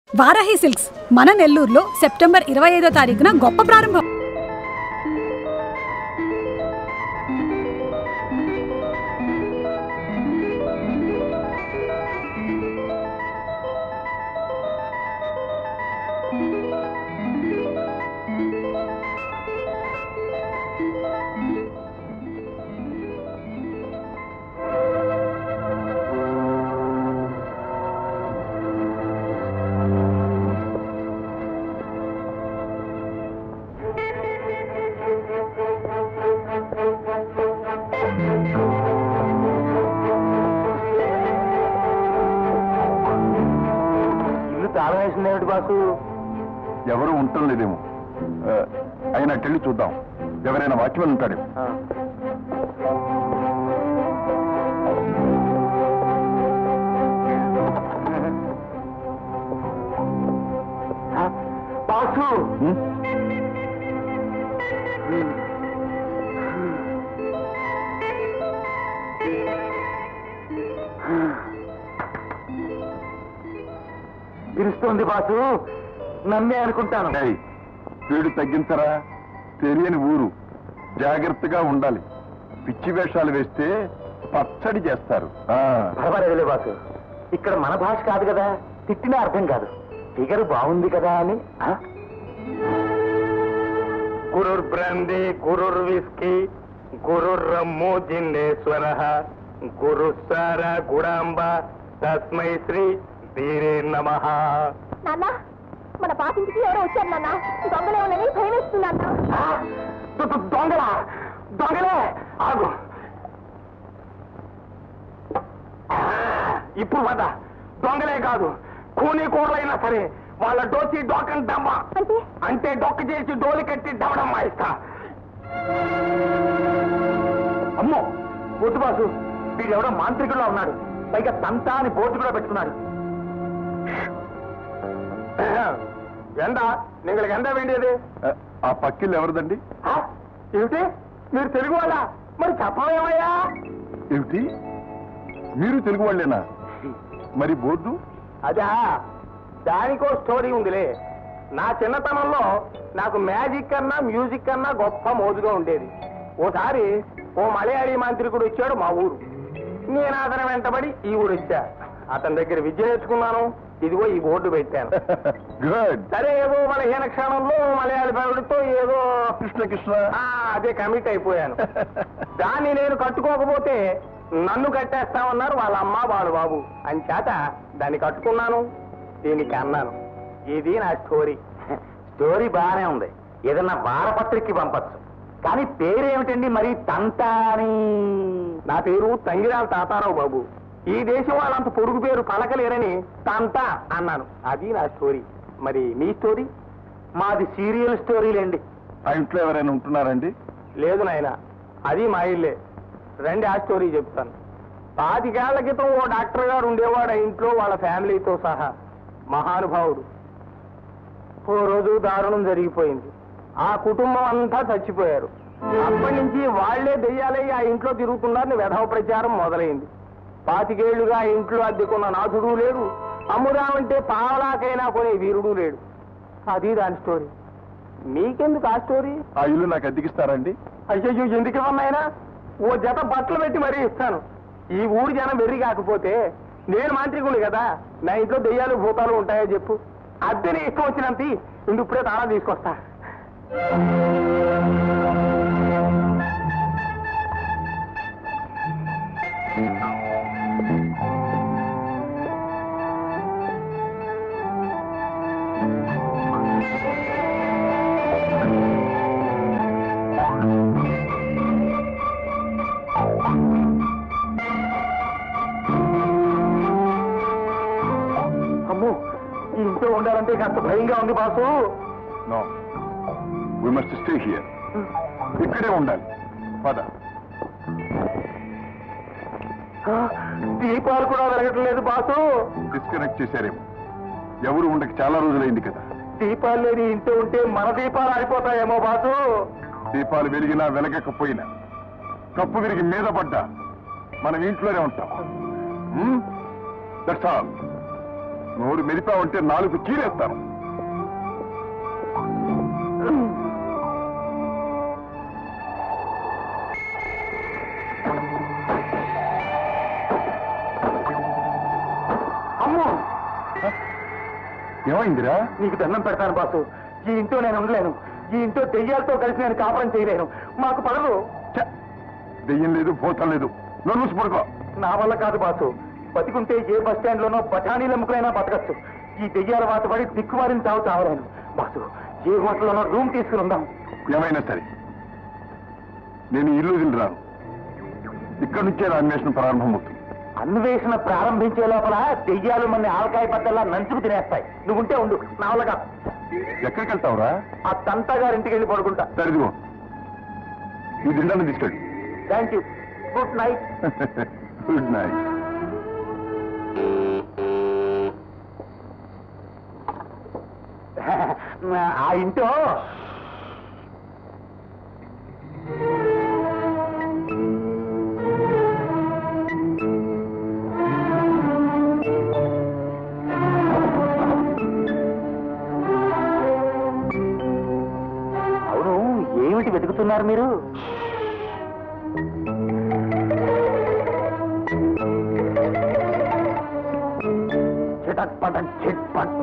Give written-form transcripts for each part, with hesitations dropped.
Varahi silks మన నెల్లూరులో September 25వ తారీఖున గొప్ప ప్రారంభం. ఎవరు ఉండటం లేదేమో, అయినా వెళ్ళి చూద్దాం. ఎవరైనా వాచ్మెన్ ఉంటాడేమో. బాసు పిలుస్తోంది. బాసు నమ్మే అనుకుంటాను. వీడు తగ్గించరా, తెలియని ఊరు, జాగ్రత్తగా ఉండాలి. పిచ్చి వేషాలు వేస్తే పచ్చడి చేస్తారు. పర్వాలేదులే బాసు, ఇక్కడ మన భాష కాదు కదా, తిట్టినా అర్థం కాదు. ఫిగర్ బాగుంది కదా అని. గురుర్ బ్రాందీ గురుర్ విస్కీ గురుర్ రమ్ము జిన్నేశ్వర గురు సార గుడాంబ తస్మై శ్రీ వీరే నమః. నాన్న, మన పాతింటికి ఎవరో వచ్చారు నాన్న. దొంగలేమోనని భయం వేస్తున్నా. దొంగలే ఆగు. ఇప్పుడు వద దొంగలే కాదు, కూని కూరలైనా సరే వాళ్ళ డోచి డోకని దమ్మ అంటే డొక్క చేసి డోలు కట్టి దవడం మాయిస్తా. అమ్మో వద్దు బాసు, వీడు ఎవడో మాంత్రికుల్లో ఉన్నాడు. పైగా తంతా అని బోర్డు కూడా పెట్టుకున్నాడు. ఎండ నీకు ఎండ వేండేది. ఆ పక్కిళ్ళు ఎవరిదండి? ఏమిటి, మీరు తెలుగు వాళ్ళ? మరి చెప్పలేమయ్యా. ఏమిటి, మీరు తెలుగు వాళ్ళేనా? మరి బోర్డు? అదా, దానికో స్టోరీ ఉందిలే. నా చిన్నతనంలో నాకు మ్యాజిక్ కన్నా మ్యూజిక్ కన్నా గొప్ప మోజుగా ఉండేది. ఓసారి ఓ మలయాళీ మాంత్రికుడు వచ్చాడు మా ఊరు. నేను అతని వెంటబడి ఈ ఊరు వచ్చా. అతని దగ్గర విద్య నేర్చుకున్నాను. ఇదిగో ఈ బోర్డు పెట్టాను. సరే, ఏదో మన హీన క్షణంలో మలయాళీ పౌరుడితో ఏదో కృష్ణ అదే కమిట్ అయిపోయాను. దాన్ని నేను కట్టుకోకపోతే నన్ను కట్టేస్తామన్నారు వాళ్ళ అమ్మ వాళ్ళ బాబు. అని చేత దాన్ని కట్టుకున్నాను, దీనికి అన్నాను. ఇది నా స్టోరీ. స్టోరీ బాగానే ఉంది, ఏదన్నా వారపత్రికకి పంపచ్చు. కానీ పేరేమిటండి మరి తంతా అని? నా పేరు తంగిరాల తాతారావు బాబు. ఈ దేశం వాళ్ళంత పొరుగు పేరు పలకలేరని తంతా అన్నాను. అది నా స్టోరీ. మరి మీ స్టోరీ? మాది సీరియల్ స్టోరీలేండి. ఆ ఇంట్లో ఎవరైనా ఉంటున్నారండి? లేదు నాయన, అది మా ఇల్లే. రండి ఆ స్టోరీ చెప్తాను. 25 ఏళ్ల క్రితం ఓ డాక్టర్ గారు ఉండేవాడు ఆ ఇంట్లో, వాళ్ళ ఫ్యామిలీతో సహా. మహానుభావుడు. ఓ రోజు దారుణం జరిగిపోయింది. ఆ కుటుంబం అంతా చచ్చిపోయారు. అప్పటి నుంచి వాళ్లే దెయ్యాలై ఆ ఇంట్లో తిరుగుతున్నారని వెధవ ప్రచారం మొదలైంది. 25 ఏళ్లుగా ఆ ఇంట్లో అద్దెకున్న నాథుడు లేడు, అమ్ముదామంటే పావలాకైనా కొనే వీరుడు లేడు. అది దాని స్టోరీ. మీకెందుకు ఆ స్టోరీ? ఆ ఇల్లు నాకు అద్దెకిస్తారండి? అయ్యయ్యో, ఎందుకు ఇవ్వన్నాయినా? ఓ జత బట్టలు పెట్టి మరీ ఇస్తాను. ఈ ఊరు జనం వెర్రి కాకపోతే నేను మాంత్రికుని కదా, నా ఇంట్లో దెయ్యాలు భూతాలు ఉంటాయో చెప్పు. అద్దెని ఇష్టం వచ్చినంత ఇందు ఇప్పుడే తాళా తీసుకొస్తా. అమ్మో, ఈ ఇంట్లో ఉండాలంటే కాస్త భయంగా ఉంది boss. No, we must stay here. ఇక్కడే ఉండాలి. పద. దీపాలు కూడా వెలగట్లేదు బాసు. డిస్కనెక్ట్ చేశారేమో. ఎవరు ఉండక చాలా రోజులైంది కదా. దీపాలు లేని ఇంట్లో ఉంటే మన దీపాలు ఆడిపోతాయేమో బాసు. దీపాలు వెలిగినా వెలగకపోయినా, కప్పు విరిగి మీద పడ్డా మనం ఇంట్లోనే ఉంటాం. That's all. నోరు మెరిపావంటే 4 చీరేస్తాను. అమ్మో, ఏమైందిరా? నీకు దండం పెడతాను బాసు. ఈ ఇంట్లో నేను ఉండలేను. ఈ ఇంట్లో దెయ్యాలతో కలిసి నేను కాపురం చేయలేను. మాకు పడదు. దెయ్యం లేదు, భూతం లేదు. నోరు మూసి పడుకో. నా వల్ల కాదు బాసు. బతికుంటే ఏ బస్ స్టాండ్ లోనో బఠానీల ముక్కలైనా బతకచ్చు. ఈ దెయ్యాల వాత పడి దిక్కుమారిన చావు చావలేను బాసు. ఏ హోటల్లోనో రూమ్ తీసుకుని ఉందాం. ఏమైనా సరే నేను ఇల్లు వదిలిరాను. ఇక్కడి నుంచే నా అన్వేషణ ప్రారంభమవుతుంది. అన్వేషణ ప్రారంభించే లోపల దెయ్యాలు మన ఆవకాయ బద్దల్లా నంచుకు తినేస్తాయి. నువ్వుంటే ఉండు, నా వల్ల కాదు. ఎక్కడికి వెళ్తావురా? ఆ తంతా గారింటికి వెళ్ళి పడుకుంటా. సరిదిగో ఈ దిండాన్ని తీసుకెళ్ళి. Thank you. Good night. Good night. ఆ ఇంట్లో అవును, ఏమిటి వెతుకుతున్నారు మీరు? చిటక్ పటక్ చిట్ పట్,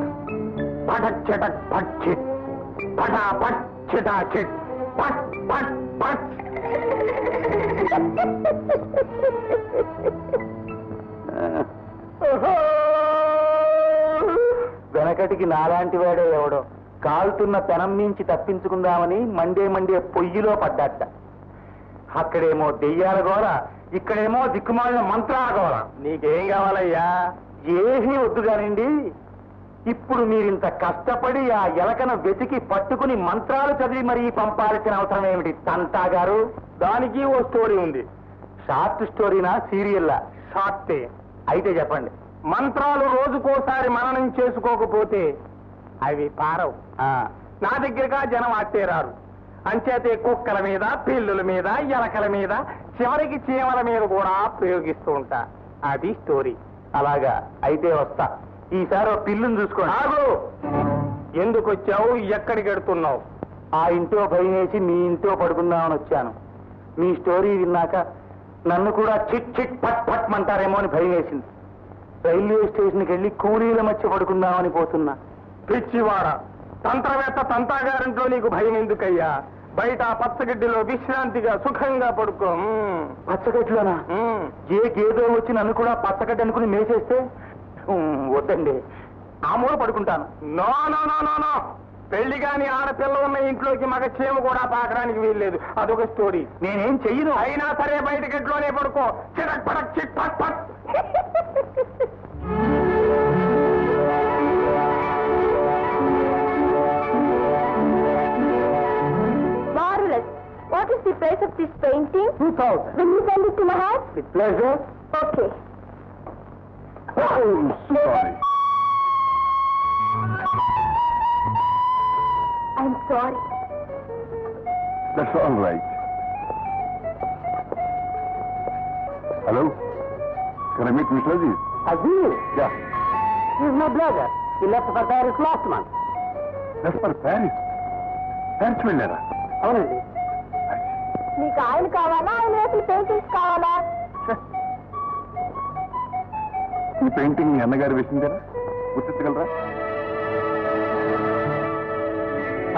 పటక్ చిటక్ పట్ చిట్, పటా పట్ చిటా చిట్, పట్ పట్ పట్. వెనకటికి నాలాంటి వాడే ఎవడో కాలుతున్న పెనం మించి తప్పించుకుందామని మండే పొయ్యిలో పడ్డాట. అక్కడేమో దెయ్యాల గోల, ఇక్కడేమో దిక్కుమాలిన మంత్రాల గోల. నీకేం కావాలయ్యా? ఏమీ వద్దు కానివ్వండి. ఇప్పుడు మీరింత కష్టపడి ఆ ఎలకను వెతికి పట్టుకుని మంత్రాలు చదివి మరీ పంపాల్సిన అవసరం ఏమిటి తంతా గారు? దానికి ఓ స్టోరీ ఉంది. షార్ట్ స్టోరీనా, సీరియల్లా? షార్టే. అయితే చెప్పండి. మంత్రాలు రోజుకోసారి మననం చేసుకోకపోతే అవి పారవు. నా దగ్గరగా జనం అట్టేరారు. అంచేతే కుక్కల మీద, పిల్లుల మీద, ఎలకల మీద, చివరికి చీమల మీద కూడా ప్రయోగిస్తూ ఉంటా. అది స్టోరీ. అలాగా, అయితే వస్తా. ఈసారి ఓ పిల్లుని చూసుకోండి. ఆగు! ఎందుకు వచ్చావు? ఎక్కడికి వెడుతున్నావు? ఆ ఇంట్లో భయం వేసి మీ ఇంట్లో పడుకుందామని వచ్చాను. మీ స్టోరీ విన్నాక నన్ను కూడా చిట్ చిట్ పట్ పట్ మంటారేమో అని భయం వేసింది. రైల్వే స్టేషన్కి వెళ్ళి కూలీల మధ్య పడుకుందామని పోతున్నా. పిచ్చివాడ, తంత్రవేత్త తంతాగారింట్లో నీకు భయం ఎందుకయ్యా? బయట పచ్చగడ్డిలో విశ్రాంతిగా సుఖంగా పడుకో. పచ్చగడ్డిలోనా? ఏ గేదో వచ్చి నన్ను కూడా పచ్చగడ్డి అనుకుని మేసేస్తే? వద్దండి, ఆ మూల పడుకుంటాను. No no no no no. పెళ్లి కాని ఆడపిల్ల ఉన్న ఇంట్లోకి మగ చీమ కూడా పాకడానికి వీల్లేదు. అదొక స్టోరీ. నేనేం చెయ్యను. అయినా సరే బయట గట్లోనే పడుకో. చిటక్ పటక్ చిట్ పట్ పట్. Marvelous. What is the price of this painting? 2000. Will you send it to my house? With pleasure. Okay. Oh, sorry. I'm sorry. That's all right. Hello? Can I meet Mr. Aziz? Aziz? Yeah. He's my brother. He left for Paris last month. That's for Paris. Paris వెళ్ళారా? అవునండి. నీకు ఆయన కావాలా, ఆయన వేసిన paintings కావాలా? ఈ painting మీ అన్నగారు వేసిందేనా? గుర్తించగలరా?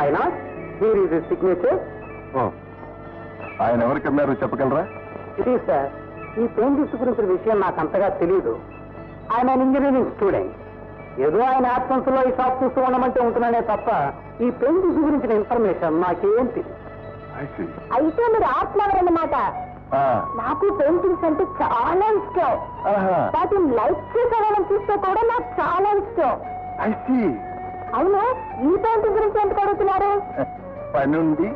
ఆయన here is his signature. ఆయన ఎవరికి అమ్మారో చెప్పగలరా? It is, sir. ఈ పెయింటింగ్స్ గురించిన విషయం నాకు అంతగా తెలియదు. ఆయన ఇంజనీరింగ్ స్టూడెంట్. ఏదో ఆయన ఆబ్సెన్స్ లో ఈ షాప్ చూస్తూ ఉండమంటే ఉంటున్నానే తప్ప ఈ పెయింటింగ్స్ గురించిన ఇన్ఫర్మేషన్ నాకేం తెలియదు. అయితే మీరు ఆర్ట్ లవర్ అన్నమాట. నాకు పెయింటింగ్స్ అంటే చాలా ఇష్టం. వాటిని లైక్ చేసేవాళ్ళని చూస్తే కూడా నాకు చాలా ఇష్టం. అవును, ఈ పెయింటింగ్ గురించి ఎందుకు అడుగుతున్నారు? పని ఉంది.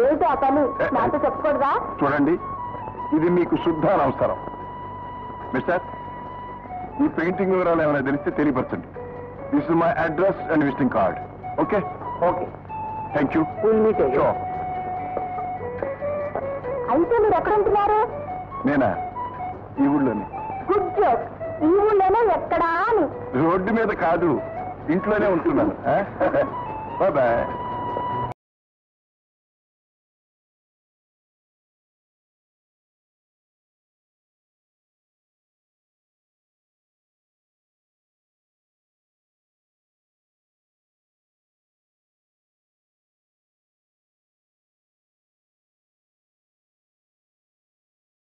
ఏమిటి ఆ పని? నాతో చెప్పకూడదా? చూడండి, ఇది మీకు శుద్ధ అవసరం. మిస్టర్, ఈ పెయింటింగ్ వివరాలు ఏమైనా తెలిస్తే తెలియపరచండి. This is my address and visiting card. Okay? Okay, thank you. అయితే మీరు ఎక్కడ ఉంటున్నారు? నేనా? ఈ ఊళ్ళోని. Good joke. ఈ ఊళ్ళోనే ఎక్కడా అని. రోడ్డు మీద కాదు, ఇంట్లోనే ఉంటున్నాను. బాయ్.